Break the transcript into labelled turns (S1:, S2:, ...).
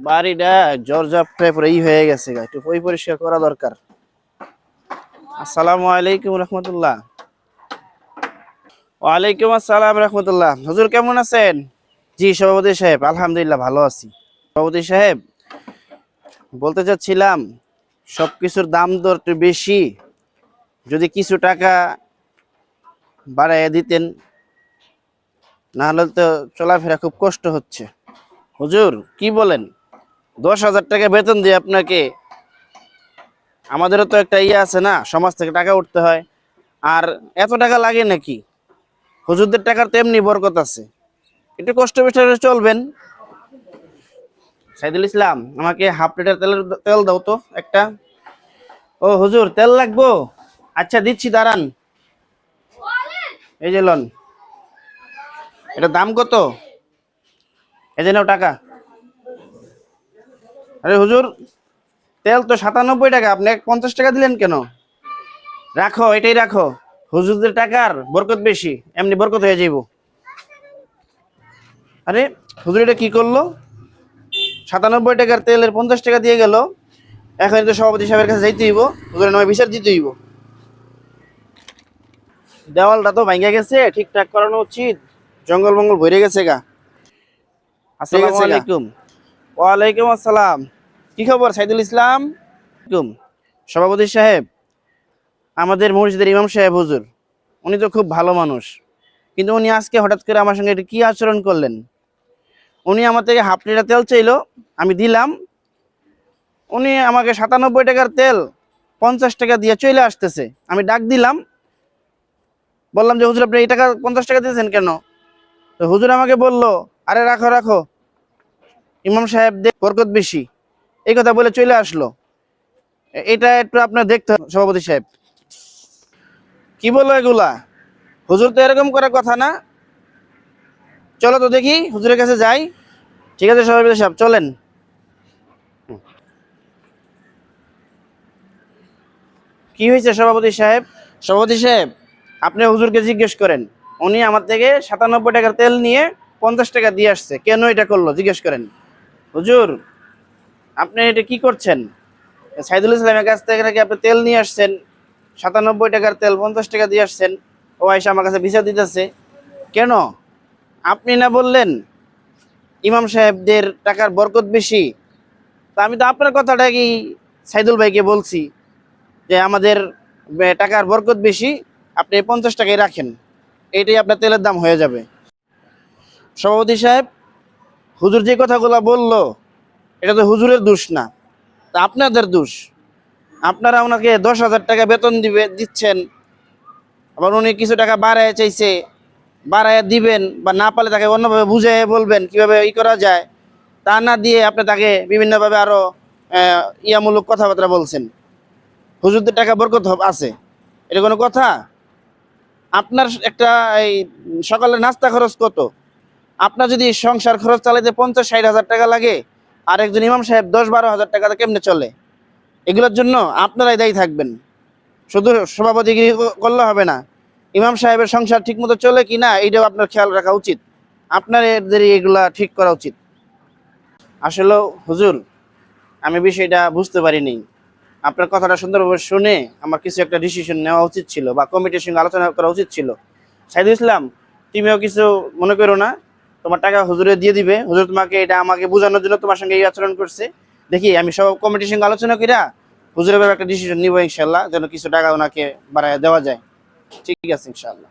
S1: বাড়িটা জর্জরিত পুরো হয়ে গেছে, একটু পরিষ্কার করা দরকার। আসসালামু আলাইকুম রহমতুল্লাহ। ওয়ালাইকুম আসসালাম রহমতুল্লাহ। হুজুর কেমন আছেন? জি সভাপতি সাহেব, আলহামদুলিল্লাহ ভালো আছি। সভাপতি সাহেব, বলতে চাচ্ছিলাম সবকিছুর দাম দর একটু বেশি, যদি কিছু টাকা বাড়াইয়া দিতেন, না হলে তো চলাফেরা খুব কষ্ট হচ্ছে। হুজুর কি বলেন, 10,000 টাকা বেতন দিয়ে আপনাকে, আমাদেরও তো একটা আছে না, সমাজ থেকে টাকা উঠতে হয়। আর এত টাকা লাগে নাকি? হুজুরদের টাকার তেমনি বরকত আছে, একটু কষ্ট বেশি হলে চলবেন। সাইদুল ইসলাম, আমাকে হাফ লিটার তেল দাও তো একটা। ও হুজুর, তেল লাগবো? আচ্ছা দিচ্ছি, দাঁড়ান। এই যে লন, এটা দাম কত? এই যে নাও টাকা। আরে হুজুর, তেল তো 97 টাকা, আপনি 50 টাকা দিলেন কেন? রাখো, এটাই রাখো। হুজুরদের টাকার বরকত বেশি, এমনি বরকত হয়ে যাইব। আরে হুজুর, এটা কি করলো? 97 টাকার তেলের 50 টাকা দিয়ে গেল। এখন তো সভাপতি সাহেবের কাছে যাইতে হইব, হুজুরের নামে বিচার দিতে হইব। দেওয়ালটা তো ভাঙ্গা গেছে, ঠিকঠাক করানো উচিত। জঙ্গল মঙ্গল ভরে গেছে গা। আসসালামু আলাইকুম। ওয়ালাইকুম আসসালাম। কি খবর সাইদুল ইসলাম? সভাপতি সাহেব, আমাদের মসজিদের ইমাম সাহেব হুজুর, উনি তো খুব ভালো মানুষ, কিন্তু উনি আজকে হঠাৎ করে আমার সঙ্গে এটা কি আচরণ করলেন? উনি আমার থেকে হাফ লিটার তেল চাইলো, আমি দিলাম। উনি আমাকে 97 টাকার তেল 50 টাকা দিয়ে চলে আসতেছে। আমি ডাক দিলাম, বললাম যে হুজুর আপনি এই টাকা 50 টাকা দিয়েছেন কেন? তো হুজুর আমাকে বলল, আরে রাখো রাখো, ইমাম সাহেবদের বরকত বেশি, এই কথা বলে চলে আসলো। এটা একটু আপনার দেখতে হবে সভাপতি সাহেব। কি বললো এগুলা? হুজুর তো এরকম করার কথা না। চলো তো দেখি, হুজুরের কাছে যাই। ঠিক আছে সভাপতি সাহেব, চলেন। কি হয়েছে সভাপতি সাহেব? সভাপতি সাহেব, আপনি হুজুরকে জিজ্ঞেস করেন। উনি আমার থেকে 97 টাকার তেল নিয়ে 50 টাকা দিয়ে আসছে, কেন এটা করলো জিজ্ঞেস করেন। হুজুর, আপনি এটা কি করছেন? সাইদুল ইসলামের কাছ থেকে নাকি আপনি তেল নিয়ে আসছেন, 97 টাকার তেল 50 টাকা দিয়ে আসছেন। ও আইসা আমার কাছে বিচার দিতেছে কেন? আপনি না বললেন ইমাম সাহেবদের টাকার বরকত বেশি? তা আমি তো আপনার কথাটাই সাইদুল ভাইকে বলছি যে আমাদের টাকার বরকত বেশি, আপনি 50 টাকায় রাখেন, এইটাই আপনার তেলের দাম হয়ে যাবে। সভাপতি সাহেব, হুজুর যে কথাগুলো বললো, এটা তো হুজুরের দোষ না, তা আপনাদের দোষ। আপনারা ওনাকে 10,000 টাকা বেতন দিচ্ছেন, আবার উনি কিছু টাকা বাড়ায় চাইছে, বাড়ায় দিবেন, বা না পারলে তাকে অন্যভাবে বুঝে বলবেন কিভাবে করা যায়। তা না দিয়ে আপনি তাকে বিভিন্নভাবে আরো ইয়ামূলক কথাবার্তা বলছেন। হুজুরদের টাকা বরকত আছে, এটা কোনো কথা? আপনার একটা এই সকালের নাস্তা খরচ কত? আপনার যদি সংসার খরচ চালাইতে 50-60 হাজার টাকা লাগে, আর একজন ইমাম সাহেব 10-12 হাজার টাকাতে কেমনে চলে? এগুলোর জন্য আপনারাই দায়ী থাকবেন। শুধু সভাপতিগিরি করলে হবে না, ইমাম সাহেবের সংসার ঠিক মতো চলে কিনা এইটাও আপনার খেয়াল রাখা উচিত। আপনার এদের এগুলা ঠিক করা উচিত। আসলে হুজুর, আমি বিষয়টা বুঝতে পারিনি। আপনার কথাটা সুন্দরভাবে শুনে আমার কিছু একটা ডিসিশন নেওয়া উচিত ছিল, বা কমিটির সঙ্গে আলোচনা করা উচিত ছিল। সাইদুল ইসলাম, তুমিও কিছু মনে করো না, তোমার টাকা হুজুরে দিয়ে দিবে। হুজুর তোমাকে এটা আমাকে বোঝানোর জন্য তোমার সঙ্গে এই আচরণ করছে। দেখি আমি সব কমিটির সঙ্গে আলোচনা কইরা হুজুরের ব্যাপারে একটা ডিসিশন নিব ইনশাল্লাহ, যেন কিছু টাকা ওনাকে বাড়ায় দেওয়া যায়। ঠিক আছে ইনশাল্লাহ।